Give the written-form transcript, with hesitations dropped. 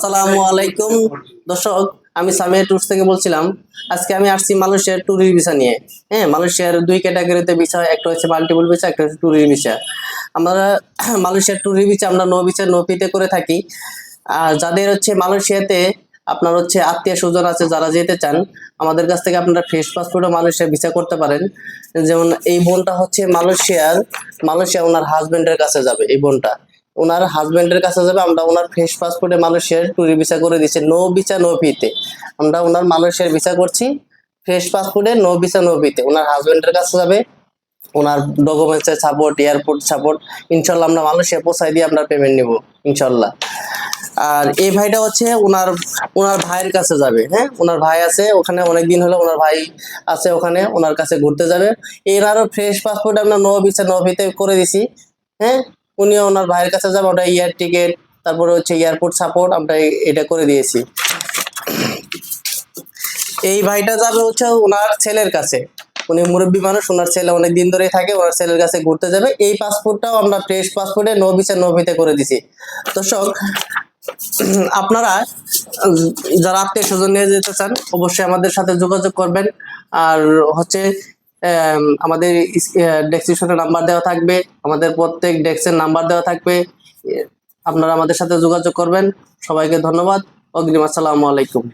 আসসালামু আলাইকুম দর্শক, আমি সামিয়া ট্যুরস থেকে বলছিলাম। আজকে আমি আসছি মালয়েশিয়ার ট্যুরিস্ট ভিসা নিয়ে। হ্যাঁ, মালয়েশিয়ার দুই ক্যাটাগরিতে ভিসা, একটা হচ্ছে মাল্টিপল ভিসা, একটা হচ্ছে ট্যুরিস্ট ভিসা। আমরা মালয়েশিয়ার ট্যুরিস্ট ভিসা আমরা নো ভিসা নো ফিতে করে থাকি। আর যাদের হচ্ছে মালয়েশিয়াতে আপনার হচ্ছে আত্মীয় স্বজন আছে, যারা যেতে চান আমাদের কাছ থেকে আপনারা ফ্রেশ পাসপোর্টে মালয়েশিয়া ভিসা করতে পারেন। যেমন এই বোনটা হচ্ছে মালয়েশিয়া ওনার হাজবেন্ডের কাছে যাবে। এই বোনটা ওনার হাজবেন্ডের কাছে যাবে। আমরা ওনার ফ্রেশ পাসপোর্টে মালয়েশিয়ার ট্যুরিস্ট ভিসা করে দিচ্ছি, নো ভিসা নো ফিতে। আমরা ওনার মালয়েশিয়ার ভিসা করছি ফ্রেশ পাসপোর্টে, নো ভিসা নো ফিতে। ওনার হাজবেন্ডের কাছে যাবে, ওনার ডকুমেন্টসের সাপোর্ট, এয়ারপোর্ট সাপোর্ট, ইনশাল্লাহ আমরা মালয়েশিয়া পৌঁছাই দিয়ে আমরা পেমেন্ট নিব ইনশাল্লাহ। আর এই ভাইটা হচ্ছে ওনার ওনার ভাইয়ের কাছে যাবে। হ্যাঁ, ওনার ভাই আছে ওখানে, অনেকদিন হলো ওনার ভাই আছে ওখানে, ওনার কাছে ঘুরতে যাবে। এনারও ফ্রেশ পাসপোর্ট আমরা নো ভিসা নো ফিতে করে দিছি। হ্যাঁ, উনিও ওনার ভাইয়ের কাছে যাবে, ওটা এয়ার টিকিট, তারপরে হচ্ছে এয়ারপোর্ট সাপোর্ট আমরা এটা করে দিয়েছি। এই ভাইটা যাবে হচ্ছে ওনার ছেলের কাছে। উনি মুরব্বী মানুষ, ওনার ছেলে অনেক দিন ধরেই থাকে, ওনার ছেলের কাছে ঘুরতে যাবে। এই পাসপোর্টটাও আমরা ফ্রেশ পাসপোর্টে নো ভিসা নো ফিতে করে দিছি। দর্শক, আপনারা যারা আত্মীয় স্বজন নিয়ে যেতে চান অবশ্যই আমাদের সাথে যোগাযোগ করবেন। আর হচ্ছে আমাদের ডেসক্রিপশনে নাম্বার দেওয়া থাকবে, আমাদের প্রত্যেক ডেস্কের নাম্বার দেওয়া থাকবে। আপনারা আমাদের সাথে যোগাযোগ করবেন। সবাইকে ধন্যবাদ। অগ্রিম আসসালামু আলাইকুম।